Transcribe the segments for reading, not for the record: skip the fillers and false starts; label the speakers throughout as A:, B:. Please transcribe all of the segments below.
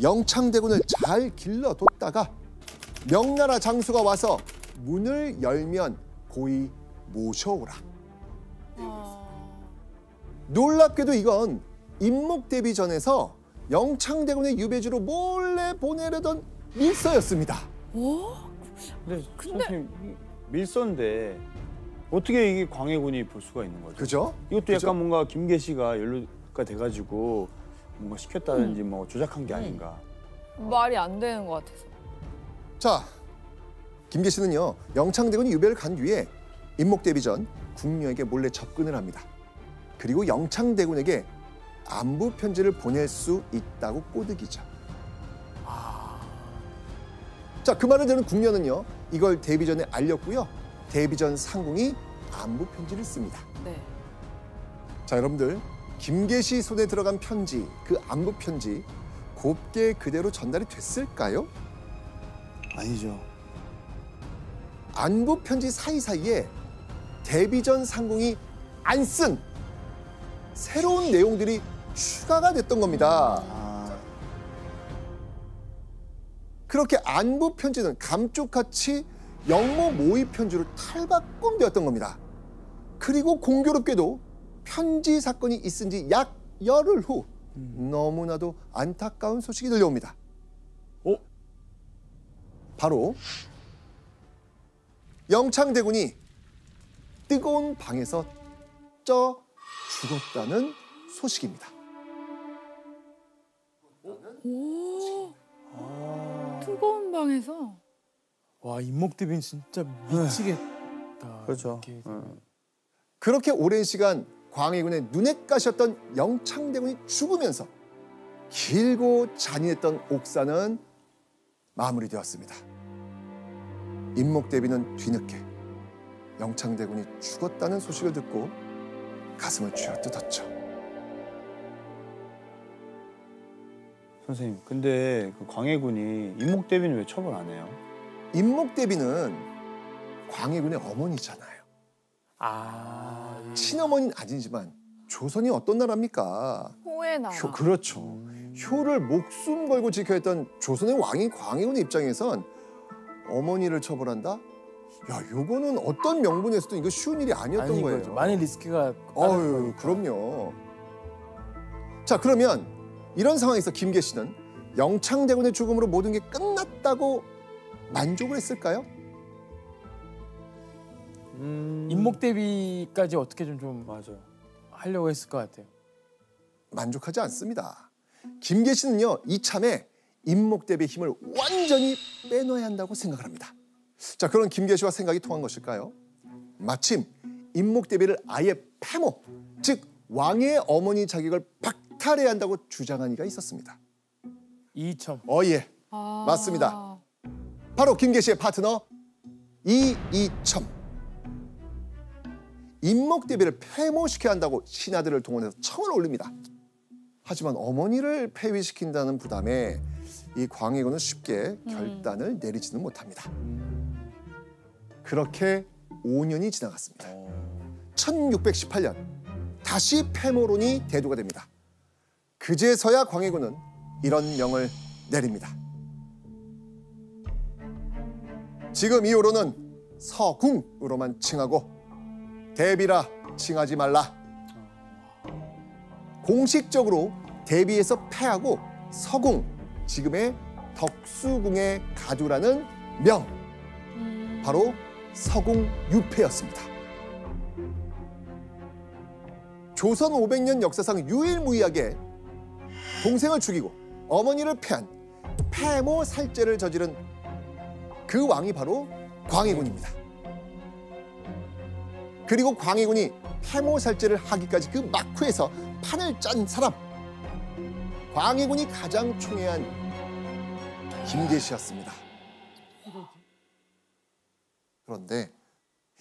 A: 영창대군을 잘 길러뒀다가 명나라 장수가 와서 문을 열면 고이 모셔오라. 놀랍게도 이건 임목대비전에서 영창대군의 유배지로 몰래 보내려던 밀서였습니다.
B: 근데 선생님, 밀서인데 어떻게 이게 광해군이 볼 수가 있는 거죠?
A: 그죠?
B: 이것도
A: 그죠?
B: 약간 뭔가 김계시가 연루가 돼가지고 뭔가 시켰다든지 뭐 조작한 게 아닌가.
C: 말이 안 되는 것 같아서.
A: 자, 김계시는요, 영창대군이 유배를 간 뒤에 임목대비전 궁녀에게 몰래 접근을 합니다. 그리고 영창대군에게 안부 편지를 보낼 수 있다고 꼬드기죠. 자, 그 말을 들은 궁녀는요, 이걸 대비전에 알렸고요. 대비전 상궁이 안부 편지를 씁니다.
C: 네.
A: 자, 여러분들, 김계시 손에 들어간 편지, 그 안부 편지 곱게 그대로 전달이 됐을까요?
B: 아니죠.
A: 안부 편지 사이사이에 대비전 상궁이 안 쓴 새로운 내용들이 추가가 됐던 겁니다. 그렇게 안부 편지는 감쪽같이 영모 모의 편지로 탈바꿈되었던 겁니다. 그리고 공교롭게도 편지 사건이 있은 지 약 열흘 후 너무나도 안타까운 소식이 들려옵니다. 바로 영창대군이 뜨거운 방에서 쪄 죽었다는 소식입니다.
C: 뜨거운 방에서.
D: 와, 임목대비는 진짜 미치겠다.
B: 그렇죠.
A: 그렇게 오랜 시간 광해군의 눈엣 가시였던 영창대군이 죽으면서 길고 잔인했던 옥사는 마무리되었습니다. 임목대비는 뒤늦게 영창대군이 죽었다는 소식을 듣고 가슴을 쥐어뜯었죠.
B: 선생님, 근데 그 광해군이 임목대비는 왜 처벌 안 해요?
A: 임목대비는 광해군의 어머니잖아요. 친어머니는 아니지만 조선이 어떤 나라입니까?
C: 호의 나라.
A: 그렇죠. 효를 목숨 걸고 지켜야 했던 조선의 왕인 광해군의 입장에선 어머니를 처벌한다? 야, 요거는 어떤 명분에서도 이거 쉬운 일이 아니었던 거예요.
D: 거죠. 많은 리스크가.
A: 그럼요. 자, 그러면 이런 상황에서 김계시는 영창대군의 죽음으로 모든 게 끝났다고 만족을 했을까요?
D: 임목대비까지 어떻게 좀
B: 맞아요.
D: 하려고 했을 것 같아요.
A: 만족하지 않습니다. 김계시는요, 이참에 임목대비의 힘을 완전히 빼놔야 한다고 생각을 합니다. 자, 그런 김계시와 생각이 통한 것일까요? 마침 임목대비를 아예 패모, 즉 왕의 어머니 자격을 박탈해야 한다고 주장한 이가 있었습니다.
D: 이이첨.
A: 예, 맞습니다. 바로 김계시의 파트너 이이첨. 임목대비를 패모시켜야 한다고 신하들을 동원해서 청을 올립니다. 하지만 어머니를 폐위시킨다는 부담에 이 광해군은 쉽게 결단을 내리지는 못합니다. 그렇게 5년이 지나갔습니다. 1618년 다시 패모론이 대두가 됩니다. 그제서야 광해군은 이런 명을 내립니다. 지금 이후로는 서궁으로만 칭하고 대비라 칭하지 말라. 공식적으로 대비에서 패하고 서궁, 지금의 덕수궁에 가두라는 명, 바로 서궁유패였습니다. 조선 500년 역사상 유일무이하게 동생을 죽이고 어머니를 패한 패모 살죄를 저지른 그 왕이 바로 광해군입니다. 그리고 광해군이 패모 살죄를 하기까지 그 막후에서 판을 짠 사람, 광해군이 가장 총애한 김계시였습니다. 그런데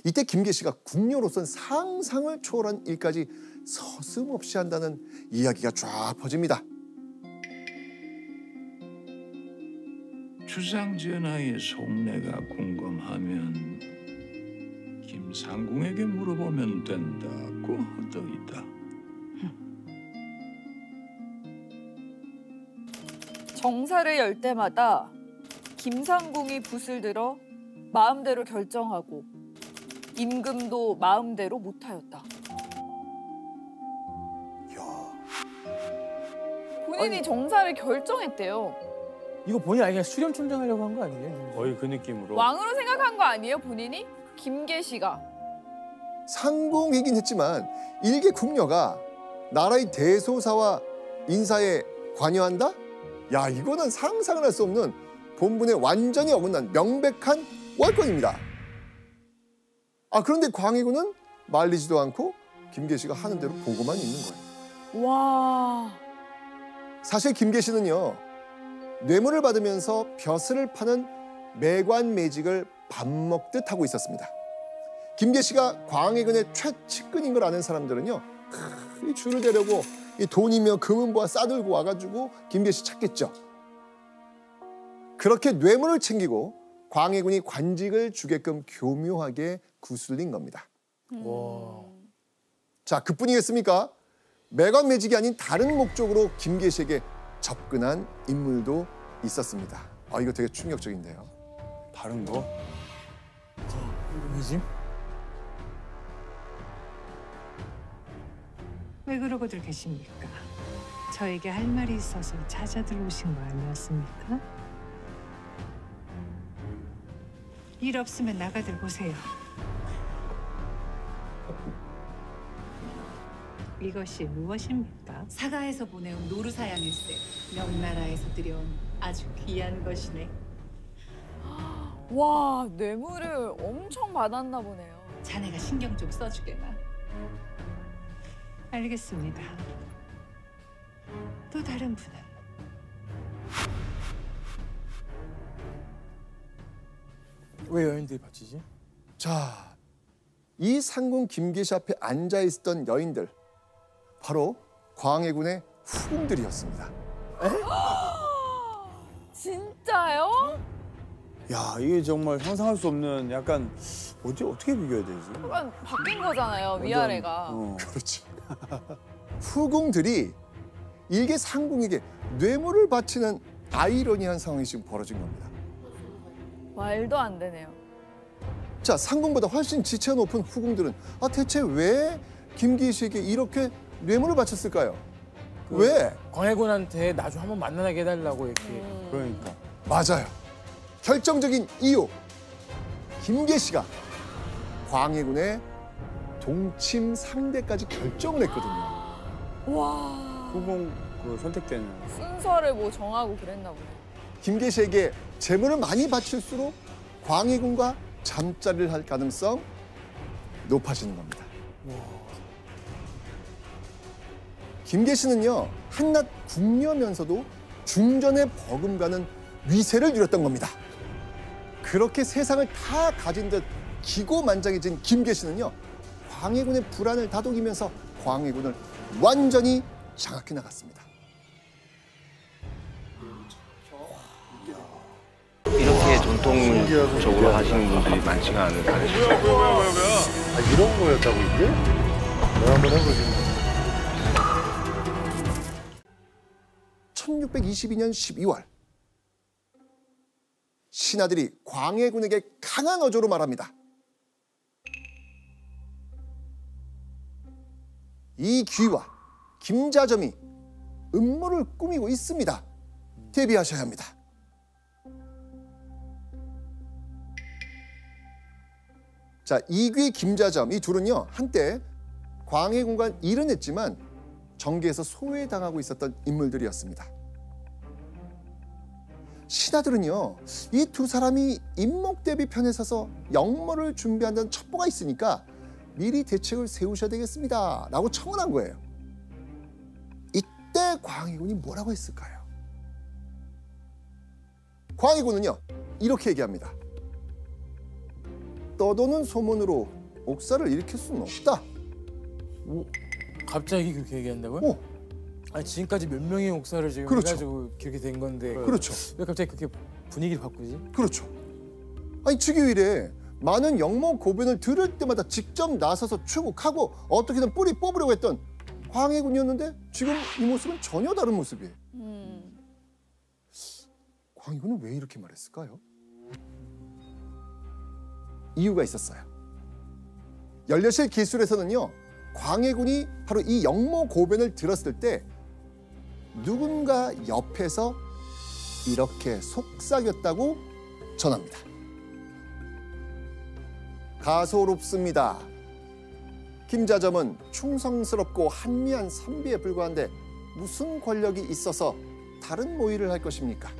A: 이때 김계시가 궁녀로선 상상을 초월한 일까지 서슴없이 한다는 이야기가 쫙 퍼집니다.
E: 주상전하의 속내가 궁금하면 김상궁에게 물어보면 된다고 하더이다.
C: 정사를 열 때마다 김상궁이 붓을 들어 마음대로 결정하고 임금도 마음대로 못하였다. 본인이 정사를 결정했대요.
D: 이거 본인 아니야 수렴 충전하려고 한 거 아니에요?
B: 거의 그 느낌으로.
C: 왕으로 생각한 거 아니에요, 본인이? 김계시가.
A: 상궁이긴 했지만 일개 궁녀가 나라의 대소사와 인사에 관여한다? 야, 이거는 상상을 할 수 없는 본분에 완전히 어긋난 명백한 월권입니다. 아, 그런데 광해군은 말리지도 않고 김계시가 하는 대로 보고만 있는 거예요.
C: 와.
A: 사실 김계시는요, 뇌물을 받으면서 벼슬을 파는 매관 매직을 밥 먹듯 하고 있었습니다. 김계시가 광해군의 최측근인 걸 아는 사람들은요, 이 줄을 대려고 이 돈이며 금은보화 싸들고 와가지고 김계시 찾겠죠. 그렇게 뇌물을 챙기고 광해군이 관직을 주게끔 교묘하게 구슬린 겁니다.
D: 와.
A: 자, 그뿐이겠습니까? 매관 매직이 아닌 다른 목적으로 김계시에게 접근한 인물도 있었습니다. 아, 이거 되게 충격적인데요.
B: 다른 거?
D: 뭐지?
F: 왜 그러고들 계십니까? 저에게 할 말이 있어서 찾아 들어오신 거 아니었습니까? 일 없으면 나가들 보세요. 이것이 무엇입니까?
G: 사가에서 보내온 노루사양일세. 명나라에서 들여온 아주 귀한 것이네.
C: 와, 뇌물을 엄청 받았나 보네요.
G: 자네가 신경 좀 써주게나.
F: 알겠습니다. 또 다른 분은?
D: 왜 여인들이 바치지?
A: 자, 이 상궁 김계시 앞에 앉아 있었던 여인들, 바로 광해군의 후궁들이었습니다.
C: 진짜요?
B: 야, 이게 정말 상상할 수 없는 약간 어떻게 비교해야 되지?
C: 약간 바뀐 거잖아요, 위아래가.
A: 그렇죠. 후궁들이 일개 상궁에게 뇌물을 바치는 아이러니한 상황이 지금 벌어진 겁니다.
C: 말도 안 되네요.
A: 자, 상궁보다 훨씬 지체가 높은 후궁들은 대체 왜 김계시에게 이렇게 뇌물을 바쳤을까요? 왜?
D: 광해군한테 나중 한번 만나게 해달라고 이렇게.
B: 그러니까.
A: 맞아요. 결정적인 이유. 김계시가 광해군의 동침 상대까지 결정을 했거든요.
C: 와.
B: 후궁 그 선택되는.
C: 순서를 뭐 정하고 그랬나 보네.
A: 김계시에게 재물을 많이 바칠수록 광해군과 잠자리를 할 가능성 높아지는 겁니다. 김계시는요, 한낱 궁녀면서도 중전에 버금가는 위세를 누렸던 겁니다. 그렇게 세상을 다 가진 듯 기고만장해진 김계시는요, 광해군의 불안을 다독이면서 광해군을 완전히 장악해 나갔습니다.
H: 이렇게 전통적으로 하시는 분들이 많지가 않으니까.
I: 이런 거였다고 이게? 내가 한번 해보지.
A: 1622년 12월 신하들이 광해군에게 강한 어조로 말합니다. 이 귀와 김자점이 음모를 꾸미고 있습니다. 대비하셔야 합니다. 자, 이귀, 김자점 이 둘은요, 한때 광해군과 일은 했지만 정계에서 소외당하고 있었던 인물들이었습니다. 신하들은요, 이 두 사람이 임목대비 편에 서서 역모를 준비한다는 첩보가 있으니까 미리 대책을 세우셔야 되겠습니다 라고 청원한 거예요. 이때 광해군이 뭐라고 했을까요? 광해군은요, 이렇게 얘기합니다. 떠도는 소문으로 옥사를 일으킬 수는 없다.
D: 갑자기 그렇게 얘기한다고요? 아니 지금까지 몇 명의 옥사를 지금
A: 그렇죠.
D: 해가지고 그렇게 된 건데
A: 그렇죠.
D: 왜 갑자기 그렇게 분위기를 바꾸지?
A: 그렇죠. 아니 즉위일에 많은 역모 고변을 들을 때마다 직접 나서서 추국하고 어떻게든 뿌리 뽑으려고 했던 광해군이었는데 지금 이 모습은 전혀 다른 모습이에요. 광해군은 왜 이렇게 말했을까요? 이유가 있었어요. 연려실 기술에서는요, 광해군이 바로 이 영모 고변을 들었을 때 누군가 옆에서 이렇게 속삭였다고 전합니다. 가소롭습니다. 김자점은 충성스럽고 한미한 선비에 불과한데 무슨 권력이 있어서 다른 모의를 할 것입니까?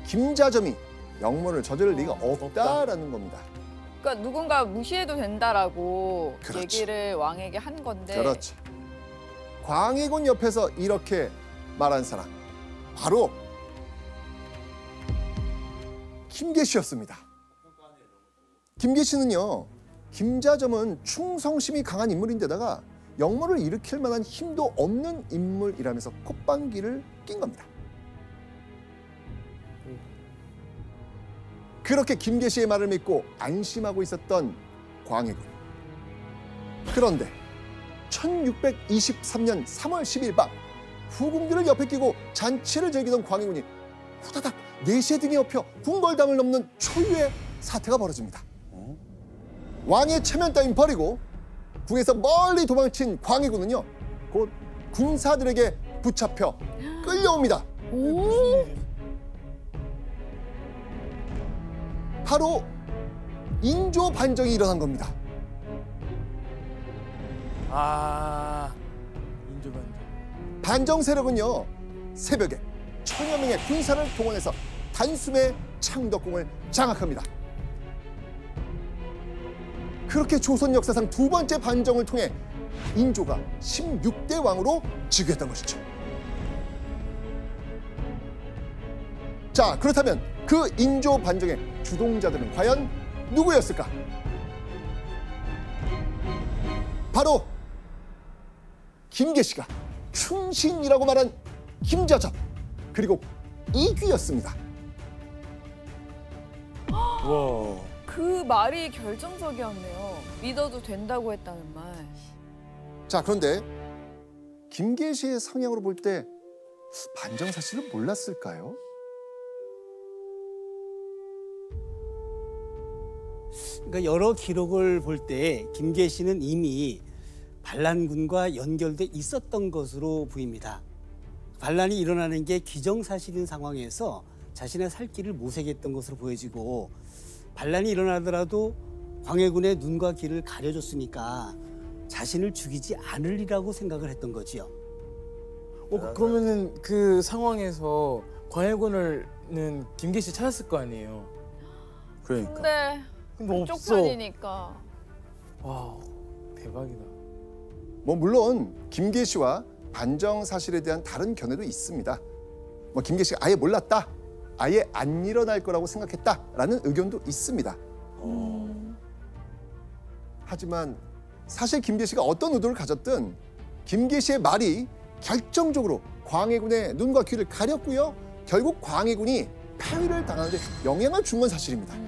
A: 김자점이 영모를 저지를 리가 없다라는 겁니다.
C: 그러니까 누군가 무시해도 된다라고
A: 그렇지.
C: 얘기를 왕에게 한 건데.
A: 그렇죠. 광해군 옆에서 이렇게 말한 사람 바로 김계시였습니다. 김계시는요, 김자점은 충성심이 강한 인물인데다가 영모를 일으킬 만한 힘도 없는 인물이라면서 콧방귀를 낀 겁니다. 그렇게 김계시의 말을 믿고 안심하고 있었던 광해군. 그런데 1623년 3월 10일 밤 후궁들을 옆에 끼고 잔치를 즐기던 광해군이 후다닥 내시의 등에 업혀 궁궐담을 넘는 초유의 사태가 벌어집니다. 왕의 체면 따윈 버리고 궁에서 멀리 도망친 광해군은요, 곧 군사들에게 붙잡혀 끌려옵니다.
C: 오?
A: 바로 인조 반정이 일어난 겁니다.
D: 아, 인조반정.
A: 반정 세력은요, 새벽에 천여 명의 군사를 동원해서 단숨에 창덕궁을 장악합니다. 그렇게 조선 역사상 두 번째 반정을 통해 인조가 16대 왕으로 즉위했던 것이죠. 자, 그렇다면 그 인조 반정의 주동자들은 과연 누구였을까? 바로 김계시가 충신이라고 말한 김자점, 그리고 이귀였습니다.
D: 와.
C: 그 말이 결정적이었네요. 믿어도 된다고 했다는 말.
A: 자, 그런데 김계시의 성향으로 볼 때 반정 사실을 몰랐을까요?
J: 그러니까 여러 기록을 볼 때 김계시는 이미 반란군과 연결돼 있었던 것으로 보입니다. 반란이 일어나는 게 기정사실인 상황에서 자신의 살 길을 모색했던 것으로 보여지고, 반란이 일어나더라도 광해군의 눈과 귀를 가려줬으니까 자신을 죽이지 않으리라고 생각을 했던 거지요.
D: 그러면은 그 상황에서 광해군을는 김계시 찾았을 거 아니에요.
B: 그러니까.
C: 근데
D: 근데
C: 그쪽
D: 없어.
C: 편이니까.
D: 와, 대박이다.
A: 뭐 물론 김계시와 반정 사실에 대한 다른 견해도 있습니다. 뭐 김계시가 아예 몰랐다, 아예 안 일어날 거라고 생각했다라는 의견도 있습니다. 하지만 사실 김계시가 어떤 의도를 가졌든 김계시의 말이 결정적으로 광해군의 눈과 귀를 가렸고요, 결국 광해군이 패위를 당하는 데 영향을 준 건 사실입니다.